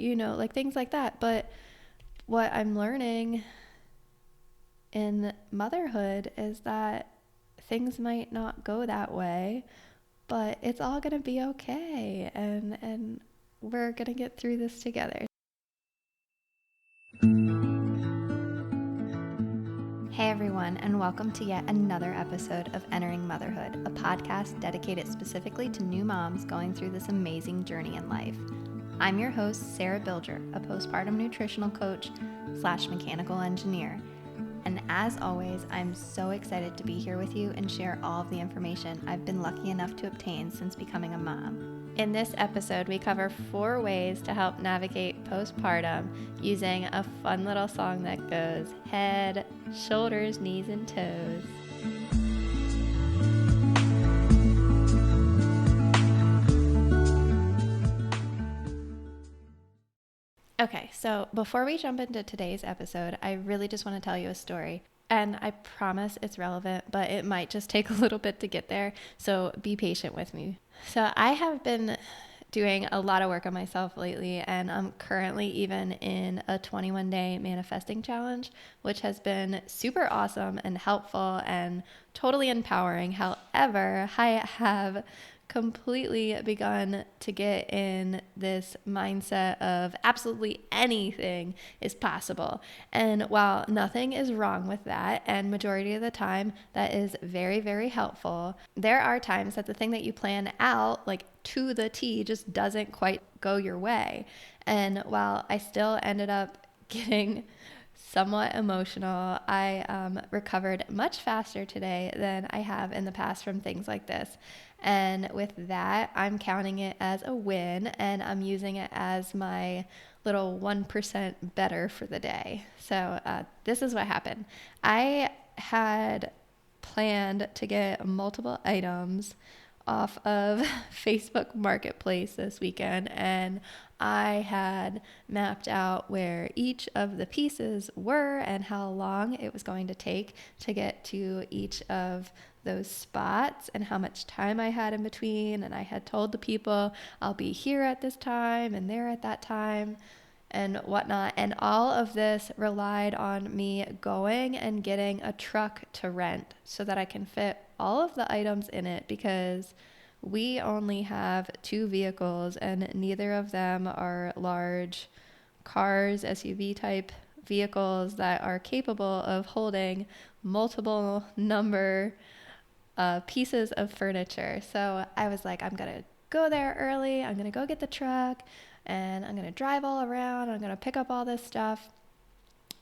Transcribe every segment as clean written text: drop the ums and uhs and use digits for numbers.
like things like that. But what I'm learning in motherhood is that things might not go that way, but it's all going to be okay. And we're going to get through this together. Hey everyone, and welcome to yet another episode of Entering Motherhood, a podcast dedicated specifically to new moms going through this amazing journey in life. I'm your host, Sarah Bilger, a postpartum nutritional coach / mechanical engineer. And as always, I'm so excited to be here with you and share all of the information I've been lucky enough to obtain since becoming a mom. In this episode, we cover 4 ways to help navigate postpartum using a fun little song that goes head, shoulders, knees, and toes. Okay, so before we jump into today's episode, I really just want to tell you a story. And I promise it's relevant, but it might just take a little bit to get there. So be patient with me. So I have been doing a lot of work on myself lately, and I'm currently even in a 21-day manifesting challenge, which has been super awesome and helpful and totally empowering. However, I have completely begun to get in this mindset of absolutely anything is possible. And while nothing is wrong with that, and majority of the time that is very, very helpful, there are times that the thing that you plan out, like to the T, just doesn't quite go your way. And while I still ended up getting somewhat emotional, I recovered much faster today than I have in the past from things like this. And with that, I'm counting it as a win, and I'm using it as my little 1% better for the day. So this is what happened. I had planned to get multiple items off of Facebook Marketplace this weekend, and I had mapped out where each of the pieces were and how long it was going to take to get to each of those spots and how much time I had in between. And I had told the people I'll be here at this time and there at that time and whatnot. And all of this relied on me going and getting a truck to rent so that I can fit all of the items in it, because we only have 2 vehicles and neither of them are large cars, SUV type vehicles that are capable of holding multiple number pieces of furniture. So I was like, I'm going to go there early. I'm going to go get the truck and I'm going to drive all around. I'm going to pick up all this stuff.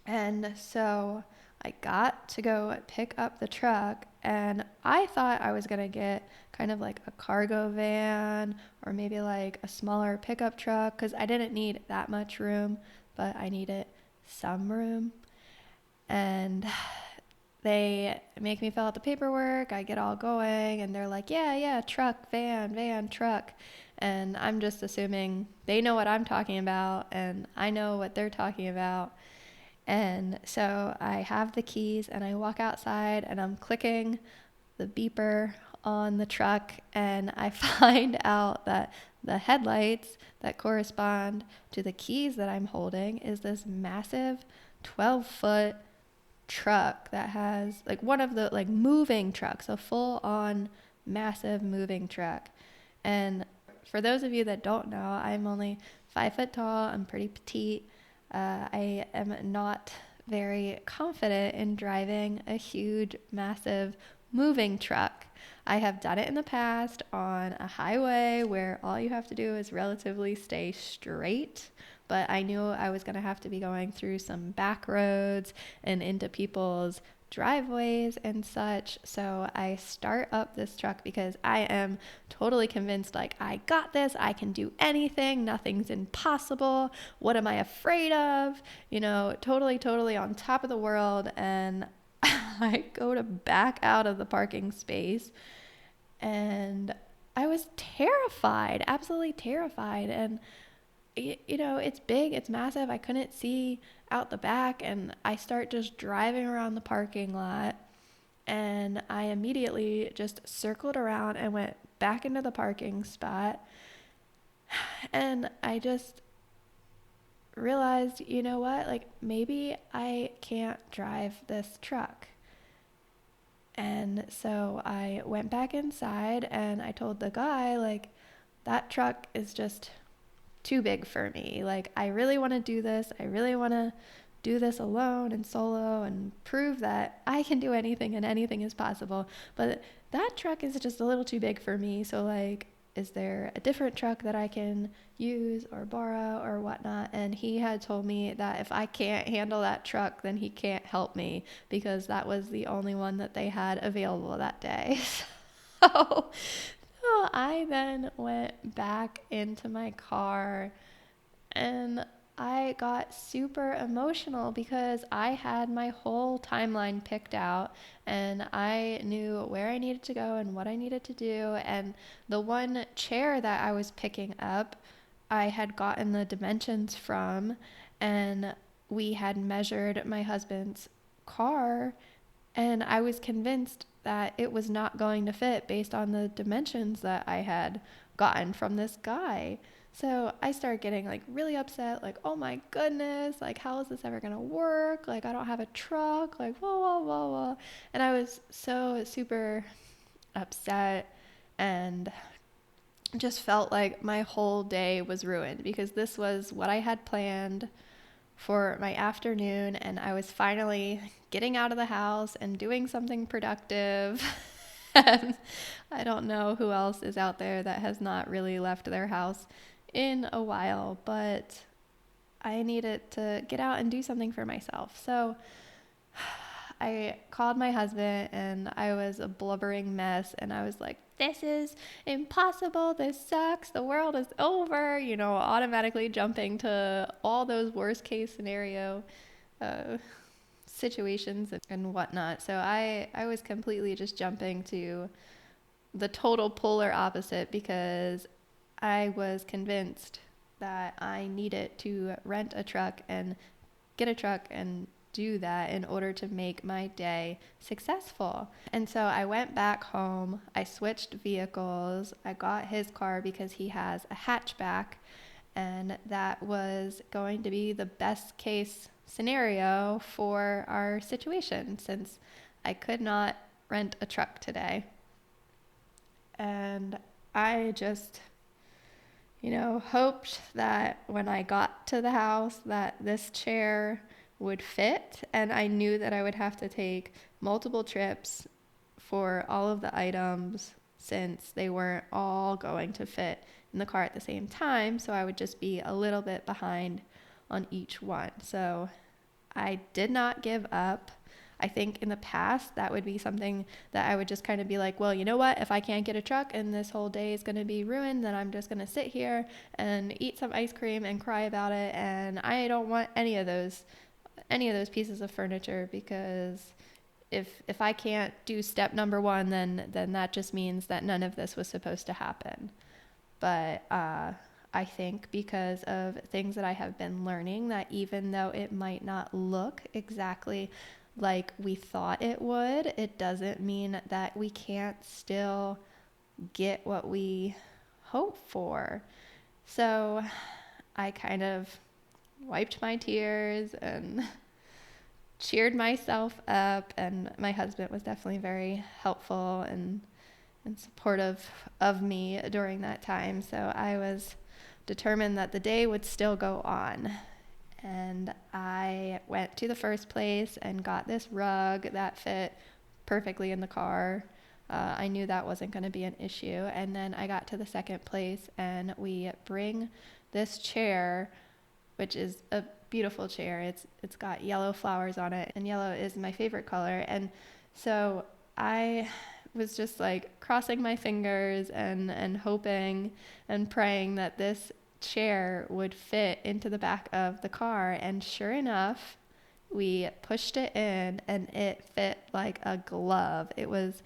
And so I got to go pick up the truck, and I thought I was going to get kind of like a cargo van or maybe like a smaller pickup truck, because I didn't need that much room, but I needed some room. And they make me fill out the paperwork. I get all going and they're like, yeah, truck, van, truck. And I'm just assuming they know what I'm talking about and I know what they're talking about. And so I have the keys and I walk outside and I'm clicking the beeper on the truck, and I find out that the headlights that correspond to the keys that I'm holding is this massive 12-foot truck that has like one of the like moving trucks, a full on massive moving truck. And for those of you that don't know, I'm only 5 foot tall. I'm pretty petite. I am not very confident in driving a huge, massive moving truck. I have done it in the past on a highway where all you have to do is relatively stay straight, but I knew I was going to have to be going through some back roads and into people's driveways and such. So I start up this truck because I am totally convinced, like, I got this, I can do anything, nothing's impossible, what am I afraid of, totally on top of the world. And I go to back out of the parking space and I was terrified, absolutely terrified. And it's big, it's massive. I couldn't see out the back, and I start just driving around the parking lot, and I immediately just circled around and went back into the parking spot. And I just realized, you know what, like maybe I can't drive this truck. And so I went back inside and I told the guy, like, that truck is just too big for me. Like, I really want to do this. I really want to do this alone and solo and prove that I can do anything and anything is possible. But that truck is just a little too big for me. So, like, is there a different truck that I can use or borrow or whatnot? And he had told me that if I can't handle that truck, then he can't help me because that was the only one that they had available that day. So, so I then went back into my car and I got super emotional because I had my whole timeline picked out and I knew where I needed to go and what I needed to do. And the one chair that I was picking up, I had gotten the dimensions from, and we had measured my husband's car, and I was convinced that it was not going to fit based on the dimensions that I had gotten from this guy. So I started getting like really upset, like, oh my goodness, like, how is this ever going to work? Like, I don't have a truck, like, whoa, whoa, whoa, whoa. And I was so super upset and just felt like my whole day was ruined because this was what I had planned for my afternoon, and I was finally getting out of the house and doing something productive. And I don't know who else is out there that has not really left their house in a while, but I needed to get out and do something for myself. So I called my husband and I was a blubbering mess, and I was like, this is impossible, this sucks, the world is over, automatically jumping to all those worst case scenario situations and whatnot. So I was completely just jumping to the total polar opposite because I was convinced that I needed to rent a truck and get a truck and do that in order to make my day successful. And so I went back home, I switched vehicles, I got his car because he has a hatchback, and that was going to be the best case scenario for our situation since I could not rent a truck today. And I just hoped that when I got to the house that this chair would fit, and I knew that I would have to take multiple trips for all of the items since they weren't all going to fit in the car at the same time, so I would just be a little bit behind on each one. So I did not give up. I think in the past that would be something that I would just kind of be like, well, you know what? If I can't get a truck and this whole day is going to be ruined, then I'm just going to sit here and eat some ice cream and cry about it. And I don't want any of those pieces of furniture because if I can't do step number one, then that just means that none of this was supposed to happen. But I think because of things that I have been learning, that even though it might not look exactly like we thought it would, it doesn't mean that we can't still get what we hope for. So I kind of wiped my tears and cheered myself up, and my husband was definitely very helpful and supportive of me during that time. So I was determined that the day would still go on. And I went to the first place and got this rug that fit perfectly in the car. I knew that wasn't going to be an issue. And then I got to the second place and we bring this chair, which is a beautiful chair. It's got yellow flowers on it, and yellow is my favorite color. And so I was just like crossing my fingers and hoping and praying that this chair would fit into the back of the car, and sure enough, we pushed it in and it fit like a glove. It was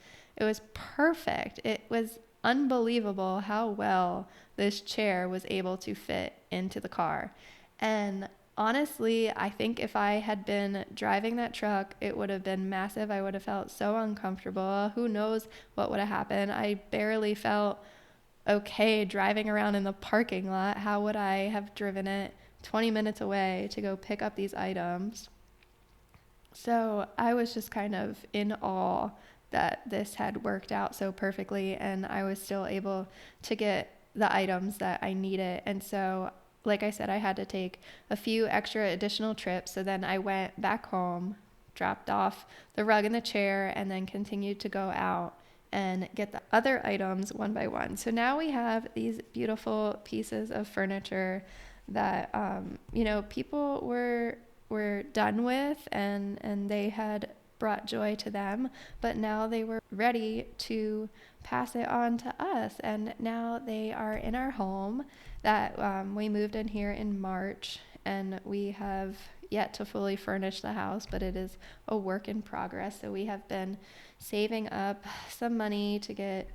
perfect. It was unbelievable how well this chair was able to fit into the car. And honestly, I think if I had been driving that truck, it would have been massive. I would have felt so uncomfortable. Who knows what would have happened? I barely felt okay driving around in the parking lot. How would I have driven it 20 minutes away to go pick up these items. So I was just kind of in awe that this had worked out so perfectly, and I was still able to get the items that I needed. And so, like I said, I had to take a few extra additional trips. So then I went back home, dropped off the rug and the chair, and then continued to go out and get the other items one by one. So now we have these beautiful pieces of furniture that, people were done with, and they had brought joy to them, but now they were ready to pass it on to us. And now they are in our home that we moved in here in March, and we have yet to fully furnish the house, but it is a work in progress. So we have been saving up some money to get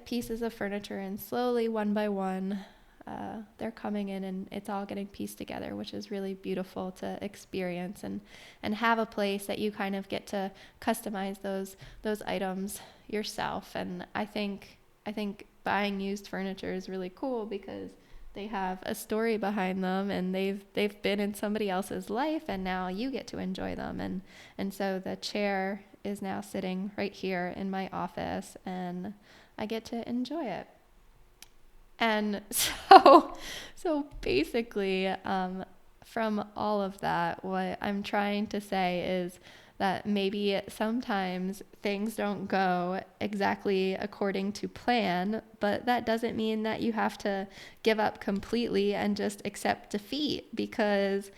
pieces of furniture, and slowly, one by one, they're coming in, and it's all getting pieced together, which is really beautiful to experience, and have a place that you kind of get to customize those items yourself. And I think buying used furniture is really cool because they have a story behind them, and they've been in somebody else's life, and now you get to enjoy them. And so the chair is now sitting right here in my office, and I get to enjoy it. And so basically, from all of that, what I'm trying to say is that maybe sometimes things don't go exactly according to plan, but that doesn't mean that you have to give up completely and just accept defeat, because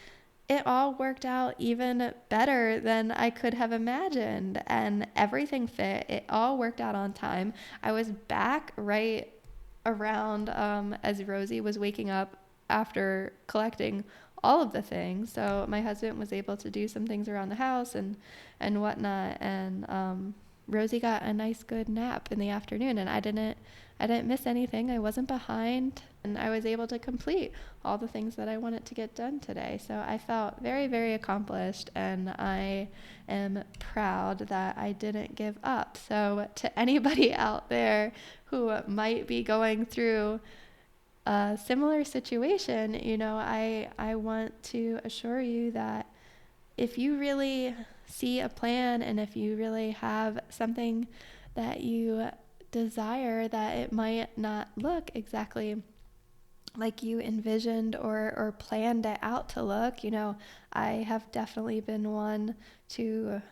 it all worked out even better than I could have imagined, and everything fit. It all worked out on time. I was back right around as Rosie was waking up after collecting all of the things. So my husband was able to do some things around the house and whatnot, and Rosie got a nice good nap in the afternoon, and I didn't miss anything. I wasn't behind, and I was able to complete all the things that I wanted to get done today. So I felt very, very accomplished, and I am proud that I didn't give up. So to anybody out there who might be going through a similar situation, I want to assure you that if you really see a plan, and if you really have something that you desire, that it might not look exactly like you envisioned or planned it out to look. I have definitely been one to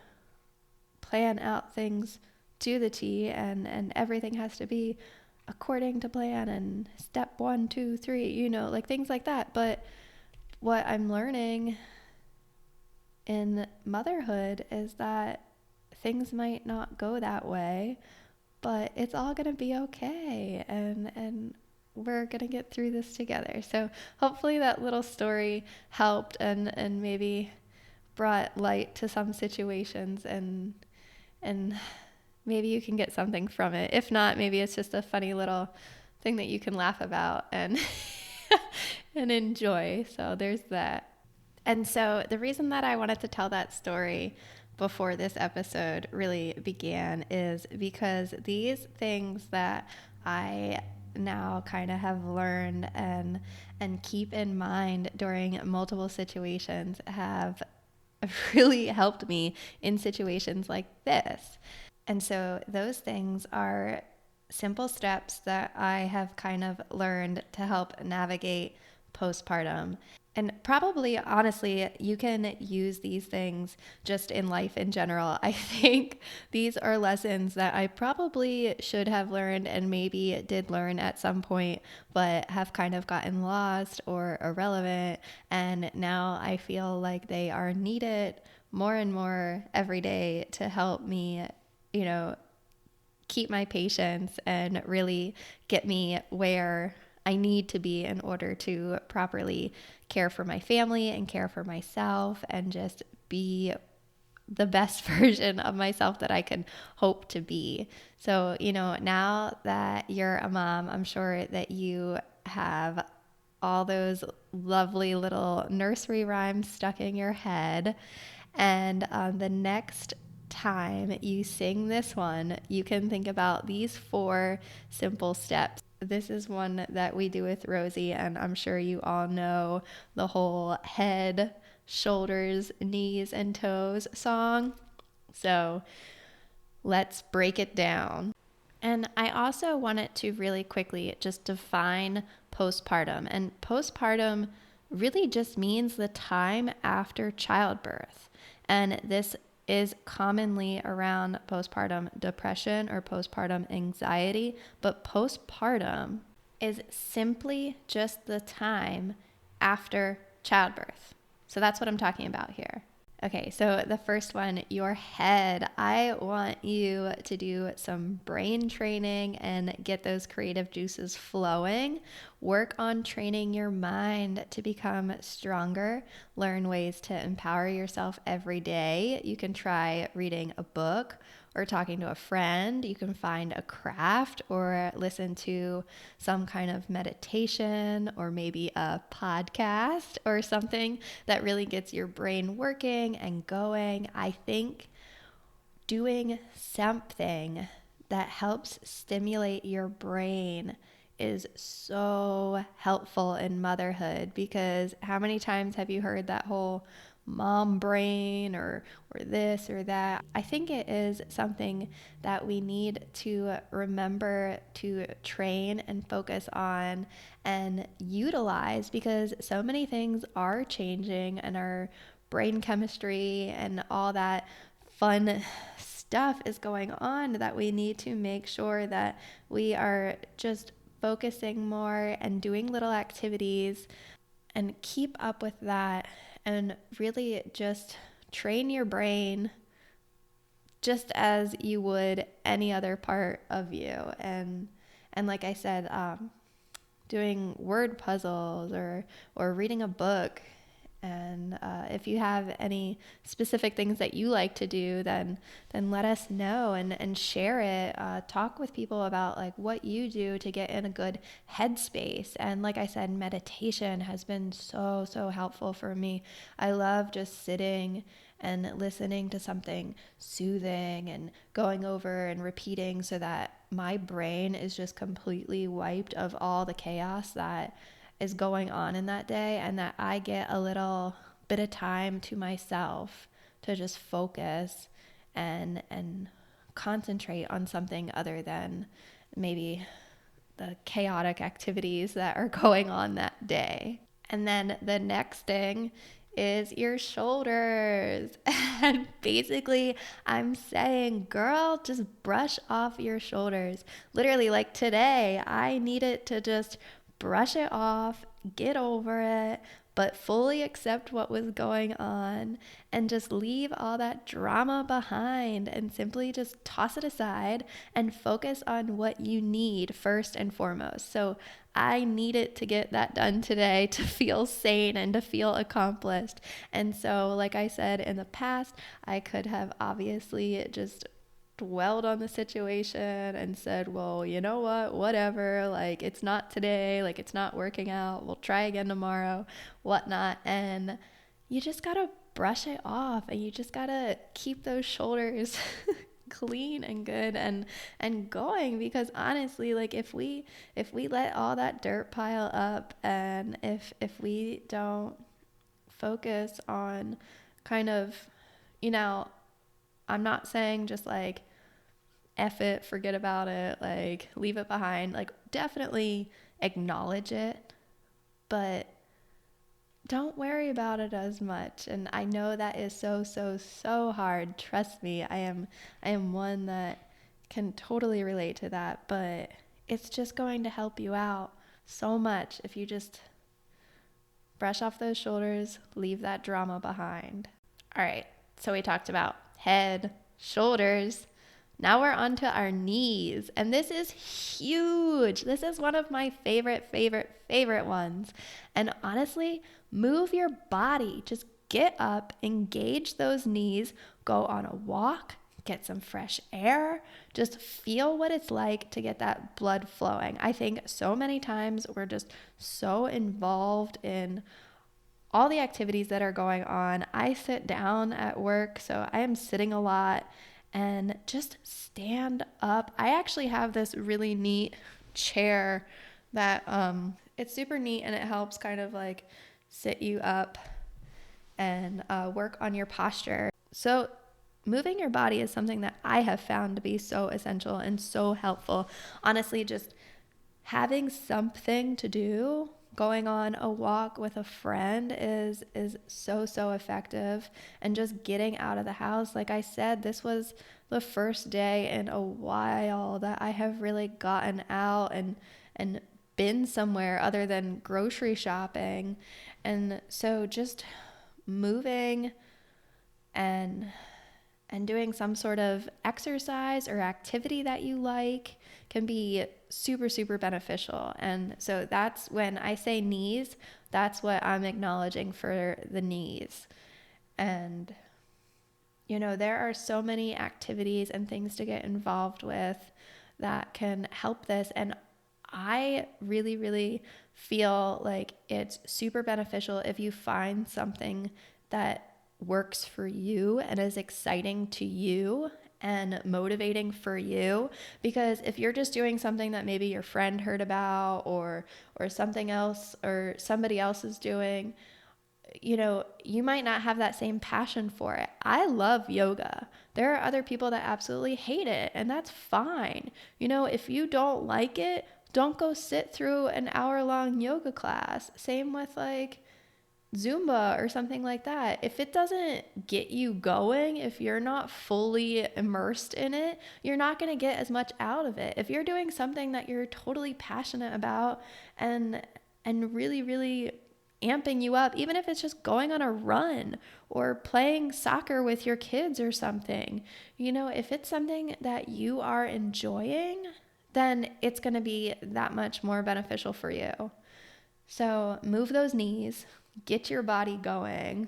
plan out things to the T, and everything has to be according to plan, and step 1, 2, 3, like things like that. But what I'm learning in motherhood is that things might not go that way, but it's all going to be okay, and we're going to get through this together. So hopefully that little story helped, and maybe brought light to some situations, and maybe you can get something from it. If not, maybe it's just a funny little thing that you can laugh about and and enjoy. So there's that. And so the reason that I wanted to tell that story before this episode really began is because these things that I now kind of have learned and keep in mind during multiple situations have really helped me in situations like this. And so those things are simple steps that I have kind of learned to help navigate postpartum. And probably, honestly, you can use these things just in life in general. I think these are lessons that I probably should have learned, and maybe did learn at some point, but have kind of gotten lost or irrelevant. And now I feel like they are needed more and more every day to help me, keep my patience and really get me where I need to be in order to properly care for my family and care for myself, and just be the best version of myself that I can hope to be. So, now that you're a mom, I'm sure that you have all those lovely little nursery rhymes stuck in your head. And the next time you sing this one, you can think about these 4 simple steps. this is one that we do with Rosie, and I'm sure you all know the whole head, shoulders, knees, and toes song. So let's break it down. And I also wanted to really quickly just define postpartum. And postpartum really just means the time after childbirth. And this is commonly around postpartum depression or postpartum anxiety, but postpartum is simply just the time after childbirth. So that's what I'm talking about here. Okay, so the first one, your head. I want you to do some brain training and get those creative juices flowing. Work on training your mind to become stronger. Learn ways to empower yourself every day. You can try reading a book or talking to a friend. You can find a craft or listen to some kind of meditation or maybe a podcast or something that really gets your brain working and going. I think doing something that helps stimulate your brain is so helpful in motherhood, because how many times have you heard that whole mom brain or this or that? I think it is something that we need to remember to train and focus on and utilize, because so many things are changing and our brain chemistry and all that fun stuff is going on that we need to make sure that we are just focusing more and doing little activities and keep up with that and really just train your brain just as you would any other part of you. And like I said, doing word puzzles or reading a book. And if you have any specific things that you like to do, then let us know and share it. Talk with people about like what you do to get in a good headspace. And like I said, meditation has been so helpful for me. I love just sitting and listening to something soothing and going over and repeating so that my brain is just completely wiped of all the chaos that is going on in that day, and that I get a little bit of time to myself to just focus and concentrate on something other than maybe the chaotic activities that are going on that day. And then the next thing is your shoulders. And basically, I'm saying, girl, just brush off your shoulders. Literally, like today, I needed to just brush it off, get over it, but fully accept what was going on and just leave all that drama behind and simply just toss it aside and focus on what you need first and foremost. So I needed to get that done today to feel sane and to feel accomplished. And so, like I said in the past, I could have obviously just dwelled on the situation and said, well, you know what, whatever, like it's not today, like it's not working out, we'll try again tomorrow, whatnot. And you just gotta brush it off and you just gotta keep those shoulders clean and good and going, because honestly, like if we let all that dirt pile up and if we don't focus on kind of, you know, I'm not saying just like F it, forget about it, like leave it behind. Like definitely acknowledge it, but don't worry about it as much. And I know that is so hard. Trust me, I am one that can totally relate to that, but it's just going to help you out so much if you just brush off those shoulders, leave that drama behind. All right, so we talked about head, shoulders. Now we're on to our knees, and this is huge. This is one of my favorite ones. And honestly, move your body. Just get up, engage those knees, go on a walk, get some fresh air, just feel what it's like to get that blood flowing. I think so many times we're just so involved in all the activities that are going on. I sit down at work, so I am sitting a lot, and just stand up. I actually have this really neat chair that it's super neat, and it helps kind of like sit you up and work on your posture. So moving your body is something that I have found to be so essential and so helpful. Honestly, just having something to do, going on a walk with a friend is so effective. And just getting out of the house, like I said, this was the first day in a while that I have really gotten out and been somewhere other than grocery shopping. And so just moving and doing some sort of exercise or activity that you like can be super beneficial. And so that's when I say knees, that's what I'm acknowledging for the knees. And there are so many activities and things to get involved with that can help this. And I really feel like it's super beneficial if you find something that works for you and is exciting to you and motivating for you. Because if you're just doing something that maybe your friend heard about or something else or somebody else is doing, you might not have that same passion for it. I love yoga. There are other people that absolutely hate it, and that's fine. If you don't like it, don't go sit through an hour-long yoga class. Same with like Zumba or something like that. If it doesn't get you going, if you're not fully immersed in it, you're not going to get as much out of it. If you're doing something that you're totally passionate about and really amping you up, even if it's just going on a run or playing soccer with your kids or something, if it's something that you are enjoying, then it's going to be that much more beneficial for you. So move those knees, get your body going,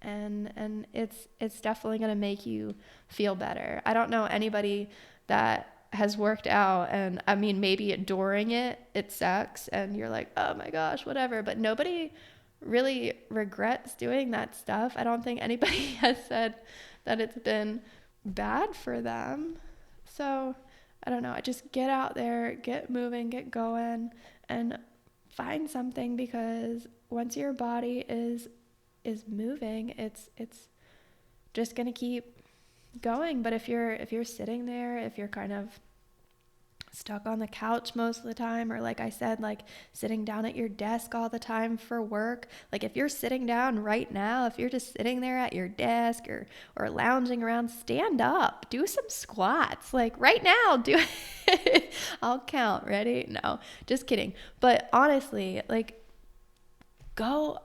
and it's definitely going to make you feel better. I don't know anybody that has worked out, and I mean, maybe during it sucks and you're like, oh my gosh, whatever, but nobody really regrets doing that stuff. I don't think anybody has said that it's been bad for them. So I don't know, I just get out there, get moving, get going, and find something, because once your body is moving, it's just going to keep going. But if you're sitting there, if you're kind of stuck on the couch most of the time, or like I said, like sitting down at your desk all the time for work, like if you're sitting down right now, if you're just sitting there at your desk or lounging around, stand up, do some squats, like right now, do it. I'll count. Ready? No, just kidding. But honestly, like, go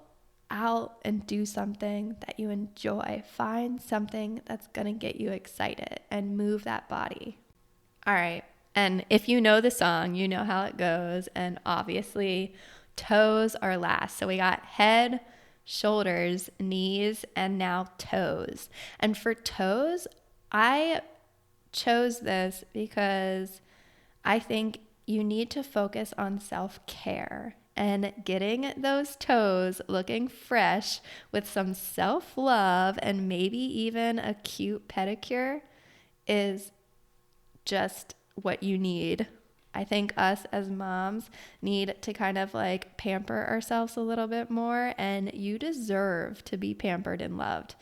out and do something that you enjoy. Find something that's going to get you excited and move that body. All right. And if you know the song, you know how it goes. And obviously, toes are last. So we got head, shoulders, knees, and now toes. And for toes, I chose this because I think you need to focus on self-care and getting those toes looking fresh with some self-love and maybe even a cute pedicure is just what you need. I think us as moms need to kind of like pamper ourselves a little bit more, and you deserve to be pampered and loved.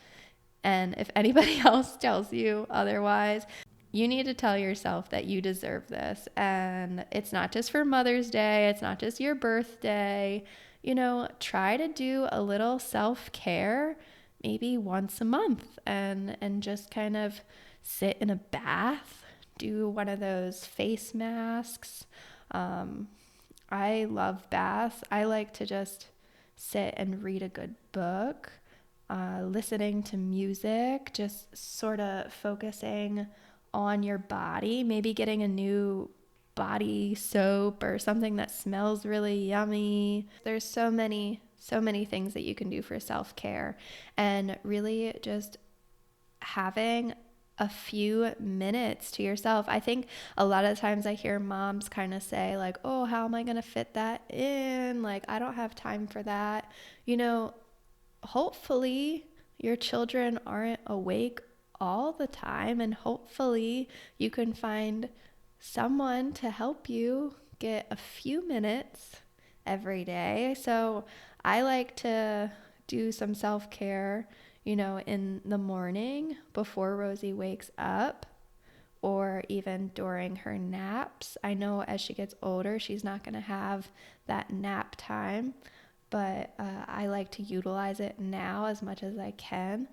And if anybody else tells you otherwise, you need to tell yourself that you deserve this. And it's not just for Mother's Day. It's not just your birthday. Try to do a little self-care maybe once a month and just kind of sit in a bath, do one of those face masks. I love baths. I like to just sit and read a good book, listening to music, just sort of focusing on your body, maybe getting a new body soap or something that smells really yummy. There's so many things that you can do for self-care, and really just having a few minutes to yourself. I think a lot of times I hear moms kind of say like, oh, how am I going to fit that in? Like, I don't have time for that. Hopefully your children aren't awake all the time, and hopefully you can find someone to help you get a few minutes every day. So I like to do some self-care, in the morning before Rosie wakes up, or even during her naps. I know as she gets older, she's not going to have that nap time, but I like to utilize it now as much as I can.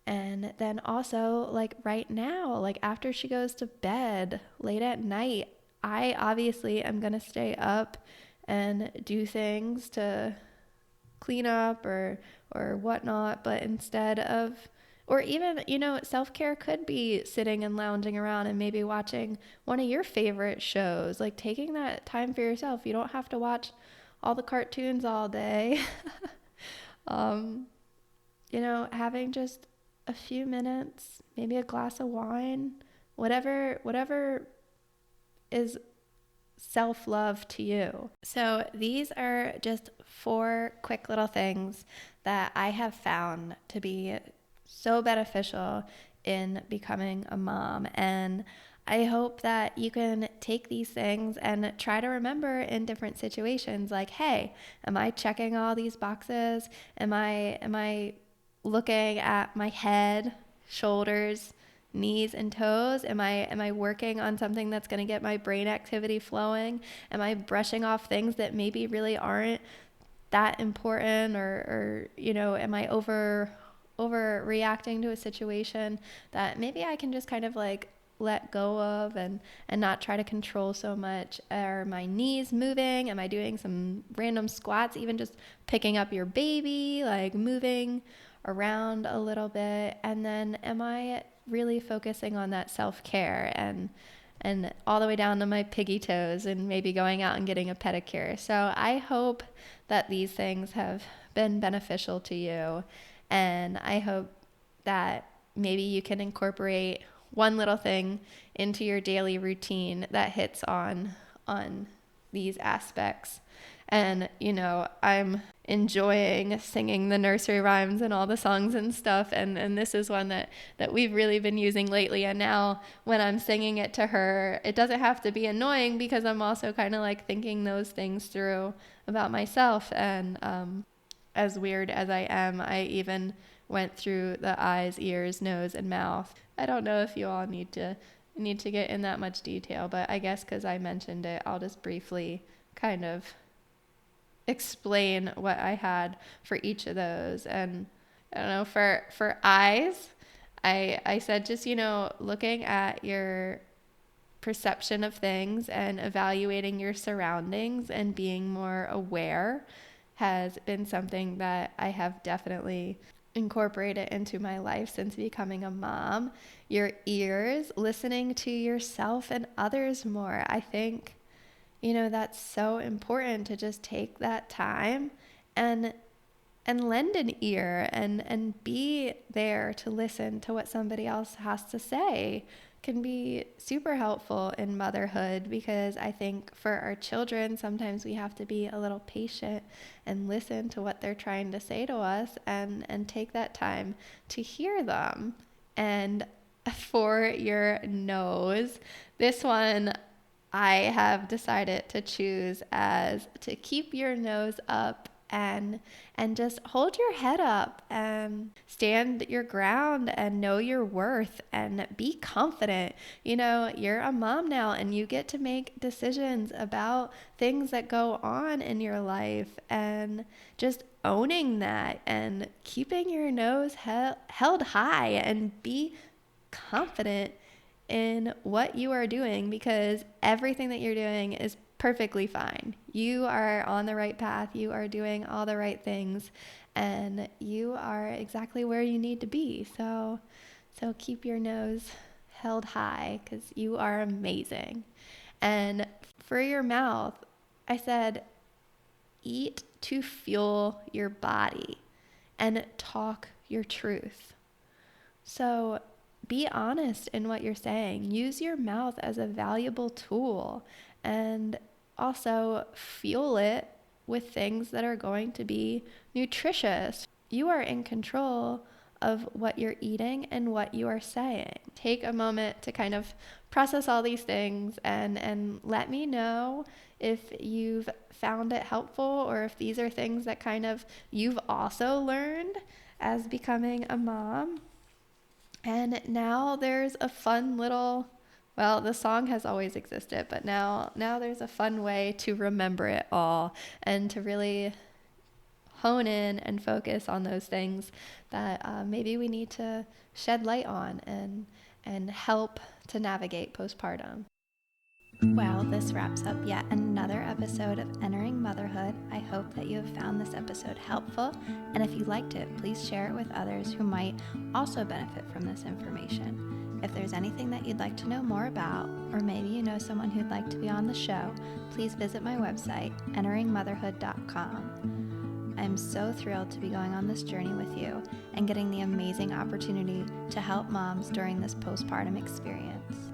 And then also, like right now, like after she goes to bed late at night, I obviously am going to stay up and do things to clean up or whatnot, but instead of, or even, self-care could be sitting and lounging around and maybe watching one of your favorite shows, like taking that time for yourself. You don't have to watch all the cartoons all day. um Having just a few minutes, maybe a glass of wine, whatever is self-love to you. So these are just 4 quick little things that I have found to be so beneficial in becoming a mom. And I hope that you can take these things and try to remember in different situations, like, hey, am I checking all these boxes? Am I looking at my head, shoulders, knees and toes? Am I working on something that's going to get my brain activity flowing? Am I brushing off things that maybe really aren't that important, or am I overreacting to a situation that maybe I can just kind of like let go of and not try to control so much? Are my knees moving? Am I doing some random squats, even just picking up your baby, like moving around a little bit? And then am I really focusing on that self-care and all the way down to my piggy toes, and maybe going out and getting a pedicure? So I hope that these things have been beneficial to you, and I hope that maybe you can incorporate one little thing into your daily routine that hits on these aspects. And I'm enjoying singing the nursery rhymes and all the songs and stuff, and this is one that we've really been using lately. And now when I'm singing it to her, it doesn't have to be annoying, because I'm also kind of like thinking those things through about myself. And as weird as I am, I even went through the eyes, ears, nose, and mouth. I don't know if you all need to get in that much detail, but I guess because I mentioned it, I'll just briefly kind of explain what I had for each of those. And I don't know, for eyes, I said just, looking at your perception of things and evaluating your surroundings and being more aware has been something that I have definitely incorporated into my life since becoming a mom. Your ears, listening to yourself and others more. I think, that's so important, to just take that time and lend an ear and be there to listen to what somebody else has to say. Can be super helpful in motherhood, because I think for our children, sometimes we have to be a little patient and listen to what they're trying to say to us, and take that time to hear them. And for your nose, this one I have decided to choose as to keep your nose up and just hold your head up and stand your ground and know your worth and be confident. You're a mom now, and you get to make decisions about things that go on in your life, and just owning that and keeping your nose held high, and be confident in what you are doing, because everything that you're doing is perfectly fine. You are on the right path. You are doing all the right things, and you are exactly where you need to be. So keep your nose held high, because you are amazing. And for your mouth, I said, eat to fuel your body and talk your truth. So be honest in what you're saying. Use your mouth as a valuable tool, and also fuel it with things that are going to be nutritious. You are in control of what you're eating and what you are saying. Take a moment to kind of process all these things and let me know if you've found it helpful, or if these are things that kind of you've also learned as becoming a mom. And now there's a fun little, well, the song has always existed, but now there's a fun way to remember it all and to really hone in and focus on those things that maybe we need to shed light on and help to navigate postpartum. Well, this wraps up yet another episode of Entering Motherhood. I hope that you have found this episode helpful, and if you liked it, please share it with others who might also benefit from this information. If there's anything that you'd like to know more about, or maybe you know someone who'd like to be on the show, please visit my website, enteringmotherhood.com. I'm so thrilled to be going on this journey with you and getting the amazing opportunity to help moms during this postpartum experience.